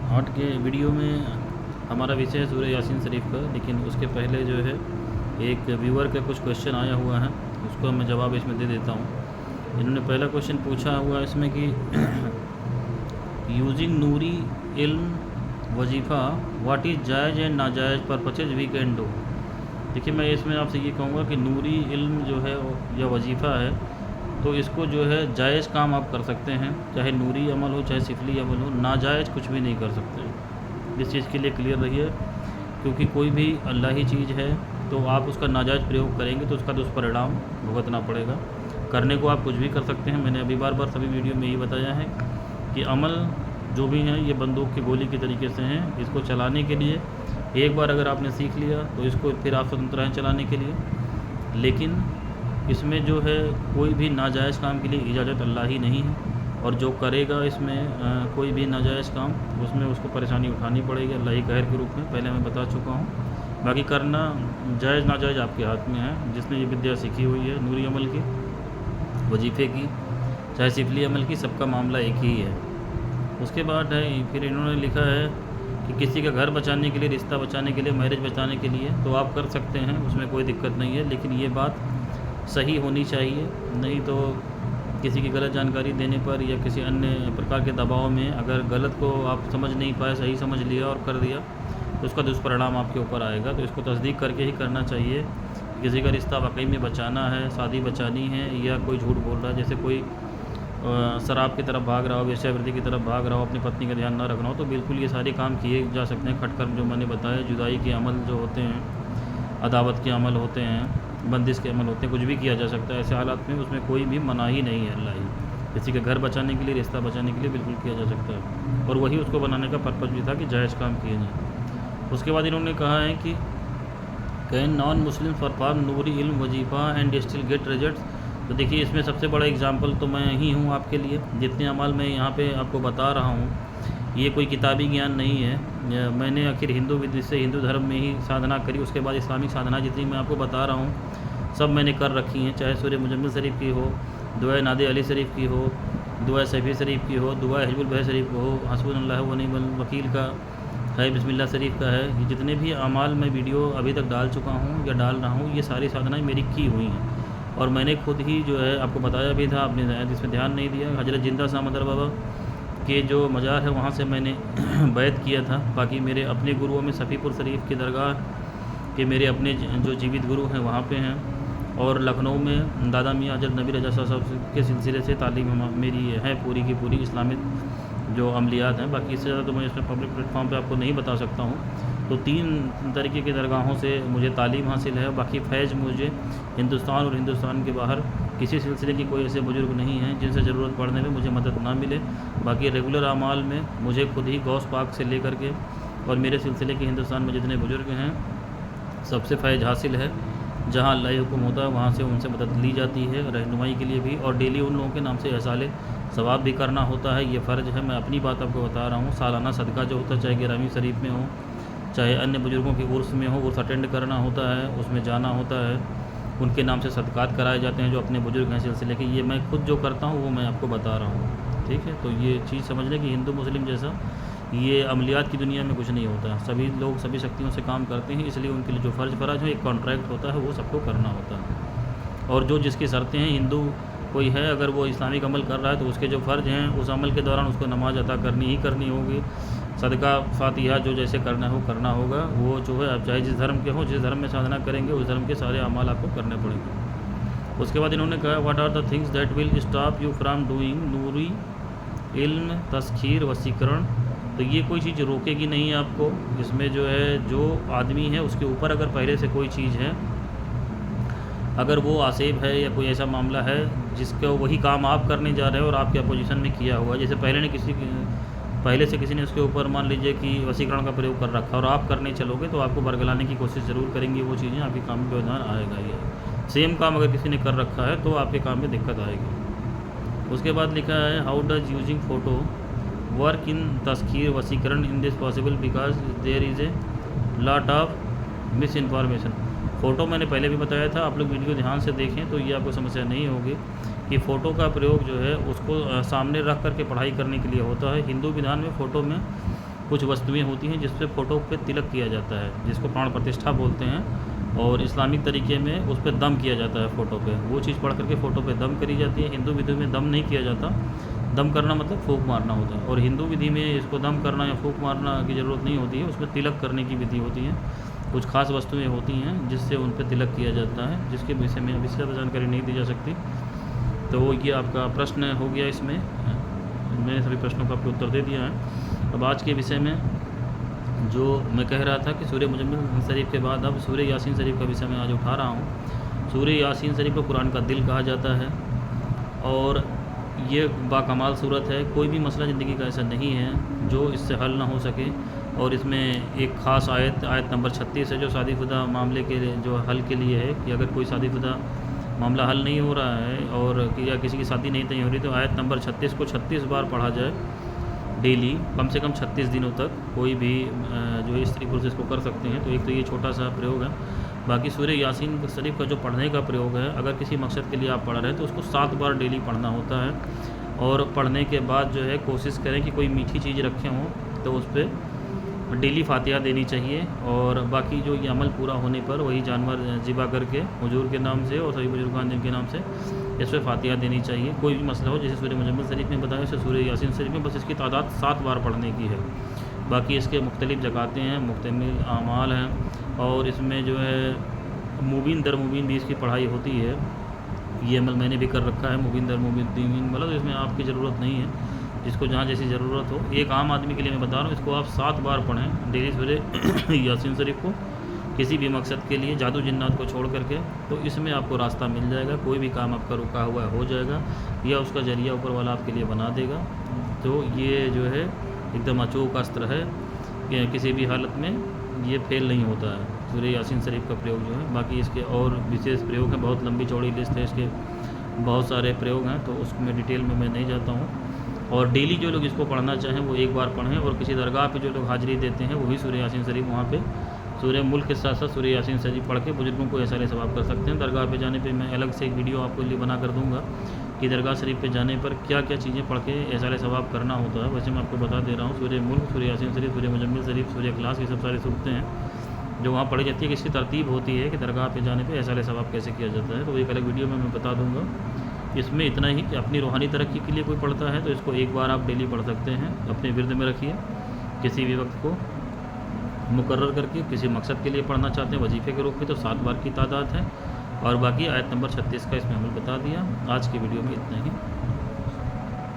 आज के वीडियो में हमारा विषय है सूरह यासीन शरीफ का, लेकिन उसके पहले जो है एक व्यूअर का कुछ क्वेश्चन आया हुआ है, उसको मैं जवाब इसमें दे देता हूँ। इन्होंने पहला क्वेश्चन पूछा हुआ है इसमें कि यूजिंग नूरी इल्म वजीफ़ा व्हाट इज़ जायज़ एंड नाजायज़ पर्पसेज वी कैन डू। देखिए, मैं इसमें आपसे ये कहूँगा कि नूरी इल्म जो है या वजीफ़ा है, तो इसको जो है जायज़ काम आप कर सकते हैं, चाहे नूरी अमल हो चाहे सिफली अमल हो, नाजायज़ कुछ भी नहीं कर सकते। इस चीज़ के लिए क्लियर रहिए, क्योंकि कोई भी अल्लाही चीज़ है तो आप उसका नाजायज़ प्रयोग करेंगे तो उसका दुष्परिणाम भुगतना पड़ेगा। करने को आप कुछ भी कर सकते हैं। मैंने अभी बार बार सभी वीडियो में यही बताया है कि अमल जो भी हैं ये बंदूक की गोली के तरीके से हैं। इसको चलाने के लिए एक बार अगर आपने सीख लिया तो इसको फिर आप स्वतंत्र हैं चलाने के लिए, लेकिन इसमें जो है कोई भी नाजायज़ काम के लिए इजाज़त अल्लाह ही नहीं है, और जो करेगा इसमें कोई भी नाजायज़ काम, उसमें उसको परेशानी उठानी पड़ेगी अल्लाह ही कहर के रूप में। पहले मैं बता चुका हूँ। बाकी करना जायज़ नाजायज़ आपके हाथ में है। जिसने ये विद्या सीखी हुई है नूरी अमल की, वजीफ़े की, चाहे सिफली अमल की, सबका मामला एक ही है। उसके बाद है फिर इन्होंने लिखा है कि किसी का घर बचाने के लिए, रिश्ता बचाने के लिए, मैरिज बचाने के लिए तो आप कर सकते हैं, उसमें कोई दिक्कत नहीं है, लेकिन ये बात सही होनी चाहिए। नहीं तो किसी की गलत जानकारी देने पर या किसी अन्य प्रकार के दबाव में अगर गलत को आप समझ नहीं पाए, सही समझ लिया और कर दिया, तो उसका दुष्परिणाम आपके ऊपर आएगा। तो इसको तस्दीक करके ही करना चाहिए। किसी का रिश्ता वाकई में बचाना है, शादी बचानी है, या कोई झूठ बोल रहा है, जैसे कोई शराब की तरफ भाग रहा हो, वेश्यावृत्ति की तरफ भाग रहा हो, अपनी पत्नी का ध्यान ना रखना हो, तो बिल्कुल ये सारे काम किए जा सकते हैं। खटकर्म जो मैंने बताया, जुदाई के अमल जो होते हैं, अदावत के अमल होते हैं, बंदिश के अमल होते हैं, कुछ भी किया जा सकता है ऐसे हालात में। उसमें कोई भी मनाही नहीं है अल्लाह ही। किसी के घर बचाने के लिए, रिश्ता बचाने के लिए बिल्कुल किया जा सकता है, और वही उसको बनाने का पर्पज़ भी था कि जायज़ काम किए जाएँ। उसके बाद इन्होंने कहा है कि कैन नॉन मुस्लिम परफॉर्म नूरी इल्म वजीफ़ा एंड स्टिल गेट रिजल्ट्स। तो देखिए, इसमें सबसे बड़ा एग्जाम्पल तो मैं ही हूँ आपके लिए। जितने अमाल मैं यहाँ पे आपको बता रहा हूँ, ये कोई किताबी ज्ञान नहीं है। मैंने आखिर हिंदू विधि से, हिंदू धर्म में ही साधना करी, उसके बाद इस्लामिक साधना जितनी मैं आपको बता रहा हूँ सब मैंने कर रखी हैं। चाहे सूरह मुजम्मिल शरीफ की हो, दुआ नादे अली शरीफ की हो, दुआ सफ़ी शरीफ की हो, दुआ हिजबुल बहर शरीफ हो, हस्बुनल्लाह व निअमल वकील का है, बिस्मिल्लाह शरीफ का है। ये जितने भी अमाल मैं वीडियो अभी तक डाल चुका हूँ या डाल रहा हूँ, ये सारी साधनाएँ मेरी की हुई हैं, और मैंने खुद ही जो है आपको बताया भी था, आपने इसमें ध्यान नहीं दिया। हजरत जिंदा सामदर बाबा के जो मज़ार है वहाँ से मैंने बैत किया था। बाकी मेरे अपने गुरुओं में सफ़ीपुर शरीफ की दरगाह के मेरे अपने जो जीवित गुरु हैं वहाँ पे हैं, और लखनऊ में दादा मियाँ हजरत नबी रजा साहब के सिलसिले से तालीम मेरी है पूरी की पूरी, इस्लामिक जो अमलियात हैं। बाकी इससे ज़्यादा तो मैं इसमें पब्लिक प्लेटफॉर्म पे आपको नहीं बता सकता हूँ। तो 3 तरीके की दरगाहों से मुझे तालीम हासिल है। बाकी फैज़ मुझे हिंदुस्तान और हिंदुस्तान के बाहर किसी सिलसिले की कोई ऐसे बुज़ुर्ग नहीं हैं जिनसे ज़रूरत पड़ने में मुझे मदद ना मिले। बाकी रेगुलर अमाल में मुझे खुद ही गौस पाक से लेकर के और मेरे सिलसिले के हिंदुस्तान में जितने बुज़ुर्ग हैं सबसे फैज़ हासिल है। जहाँ अल्लाह हुक्म होता है वहाँ से उनसे मदद ली जाती है रहनुमाई के लिए भी, और डेली उन लोगों के नाम से एहसाले सवाब भी करना होता है। ये फ़र्ज़ है। मैं अपनी बात आपको बता रहा हूँ। सालाना सदका जो होता है, चाहे गिरामी शरीफ में हो, चाहे अन्य बुज़ुर्गों के उर्स में हो, उर्स अटेंड करना होता है, उसमें जाना होता है, उनके नाम से सदक़ात कराए जाते हैं जो अपने बुज़ुर्ग हैं सिलसिले के। ये मैं खुद जो करता हूँ वो मैं आपको बता रहा हूँ, ठीक है। तो ये चीज़ समझ लें कि हिंदू मुस्लिम जैसा ये अमलियात की दुनिया में कुछ नहीं होता। सभी लोग सभी शक्तियों से काम करते हैं, इसलिए उनके लिए जो फ़र्ज़ है, एक कॉन्ट्रैक्ट होता है, वो सबको करना होता है। और जो जिसकी शर्तें हैं, हिंदू कोई है अगर वो इस्लामिक अमल कर रहा है तो उसके जो फ़र्ज़ हैं उस अमल के दौरान उसको नमाज अता करनी ही करनी होगी। सदका फातिहा जो जैसे करना है वो करना होगा। वो जो है आप चाहे जिस धर्म के हो, जिस धर्म में साधना करेंगे उस धर्म के सारे अमाल आपको करने पड़ेंगे। उसके बाद इन्होंने कहा what are the things that will stop you from doing नूरी इल्म तस्खीर वसीकरण। तो ये कोई चीज़ रोकेगी नहीं आपको। इसमें जो है जो आदमी है उसके ऊपर अगर पहले से कोई चीज़ है, अगर वो आसेब है या कोई ऐसा मामला है जिसका वही काम आप करने जा रहे हो और आपके अपोजिशन में किया हुआ है, जैसे पहले से किसी ने उसके ऊपर मान लीजिए कि वसीकरण का प्रयोग कर रखा और आप करने चलोगे तो आपको बरगलाने की कोशिश ज़रूर करेंगी वो चीज़ें, आपके काम में व्यवधान आएगा। ये सेम काम अगर किसी ने कर रखा है तो आपके काम में दिक्कत आएगी। उसके बाद लिखा है how does using photo work in तस्खीर वसीकरण in this possible because there is a lot of miss information. Photo मैंने पहले भी बताया था, आप लोग वीडियो ध्यान से देखें तो ये आपको समस्या नहीं होगी कि फ़ोटो का प्रयोग जो है उसको सामने रख करके पढ़ाई करने के लिए होता है। हिंदू विधान में फ़ोटो में कुछ वस्तुएं होती हैं जिस पे फ़ोटो पे तिलक किया जाता है, जिसको प्राण प्रतिष्ठा बोलते हैं, और इस्लामिक तरीके में उस पर दम किया जाता है फ़ोटो पे। वो चीज़ पढ़ करके फ़ोटो पे दम करी जाती है। हिंदू विधि में दम नहीं किया जाता। दम करना मतलब फूंक मारना होता है, और हिंदू विधि में इसको दम करना या फूंक मारना की ज़रूरत नहीं होती है, उसमें तिलक करने की विधि होती है। कुछ खास वस्तुएं होती हैं जिससे उन पर तिलक किया जाता है, जिसके विषय में अभी ज़्यादा जानकारी नहीं दी जा सकती। तो ये आपका प्रश्न हो गया। इसमें मैंने सभी प्रश्नों का आपको उत्तर दे दिया है। अब आज के विषय में जो मैं कह रहा था कि सूर्य मुजम्मिल शरीफ के बाद अब सूर्य यासीन शरीफ का विषय मैं आज उठा रहा हूँ। सूर्य यासीन शरीफ को कुरान का दिल कहा जाता है, और ये बाकमाल सूरत है। कोई भी मसला ज़िंदगी का ऐसा नहीं है जो इससे हल ना हो सके। और इसमें एक ख़ास आयत नंबर 36 है जो शादीशुदा मामले के जो हल के लिए है, कि अगर कोई शादीशुदा मामला हल नहीं हो रहा है और या किसी की शादी नहीं तय हो रही, तो आयत नंबर 36 को 36 बार पढ़ा जाए डेली, कम से कम 36 दिनों तक। कोई भी जो है स्त्री पुरुष इसको कर सकते हैं। तो एक तो ये छोटा सा प्रयोग है। बाकी सूर्य यासीन शरीफ का जो पढ़ने का प्रयोग है, अगर किसी मकसद के लिए आप पढ़ रहे हैं तो उसको 7 बार डेली पढ़ना होता है। और पढ़ने के बाद जो है कोशिश करें कि कोई मीठी चीज़ रखे हों तो उस पर डेली फातिहा देनी चाहिए। और बाकी जो ये अमल पूरा होने पर वही जानवर ज़िबा करके हुजूर के नाम से और सभी बुजुर्गान जिनके नाम से इस पर फातिहा देनी चाहिए। कोई भी मसला हो, जैसे सूर्य मुजम्मिल शरीफ में बताया, वैसे सूर्य यासीन शरीफ में बस इसकी तादाद 7 बार पढ़ने की है। बाकी इसके मुख्तलिफ़ ज़कातें हैं, मुख्तलिफ़ आमाल हैं, और इसमें जो है मुबीन दर मुबीन भी इसकी पढ़ाई होती है। ये अमल मैंने भी कर रखा है, मुबीन दर मुबीन वाला। तो इसमें आपकी ज़रूरत नहीं है, जिसको जहाँ जैसी ज़रूरत हो। एक आम आदमी के लिए मैं बता रहा हूँ, इसको आप 7 बार पढ़ें डेली सूर्य यासीन शरीफ को, किसी भी मकसद के लिए, जादू जिन्नात को छोड़ करके। तो इसमें आपको रास्ता मिल जाएगा, कोई भी काम आपका रुका हुआ हो जाएगा, या उसका जरिया ऊपर वाला आपके लिए बना देगा। तो ये जो है एकदम अचूक अस्त्र है कि किसी भी हालत में ये फेल नहीं होता है, सूर्य यासीन शरीफ का प्रयोग जो है। बाकी इसके और विशेष प्रयोग हैं, बहुत लंबी चौड़ी लिस्ट है इसके, बहुत सारे प्रयोग हैं, तो उसमें डिटेल में मैं नहीं जाता हूँ। और डेली जो लोग इसको पढ़ना चाहें वो एक बार पढ़ें, और किसी दरगाह पे जो लोग हाजिरी देते हैं वो भी सूर्य यासीन शरीफ वहाँ पे सूर्य मुल्क के साथ साथ सूर्य यासीन शरीफ पढ़ के बुजुर्गों को ऐसा सवाब कर सकते हैं। दरगाह पे जाने पे मैं अलग से एक वीडियो आपको लिए बना कर दूँगा कि दरगाह शरीफ पे जाने पर क्या क्या चीज़ें पढ़ के ऐसा सवाब करना होता है। वैसे मैं आपको बता दे रहा हूँ, सूर्य मुल्क, सूर्य यासीन शरीफ, सूर्य मुजम्मिल शरीफ, सूर्य इखलास, ये सब सारी सूरतें हैं जो वहाँ पढ़ी जाती है। कि इसकी तरतीब होती है कि दरगाह पे जाने पे ऐसा सवाब कैसे किया जाता है, तो एक अलग वीडियो में मैं बता दूँगा। इसमें इतना ही कि अपनी रूहानी तरक्की के लिए कोई पढ़ता है तो इसको एक बार आप डेली पढ़ सकते हैं, अपने विरद में रखिए। किसी भी वक्त को मुकर्रर करके किसी मकसद के लिए पढ़ना चाहते हैं वजीफ़े के रूप में, तो 7 बार की तादाद है। और बाकी आयत नंबर 36 का इसमें अमल बता दिया। आज की वीडियो में इतना ही।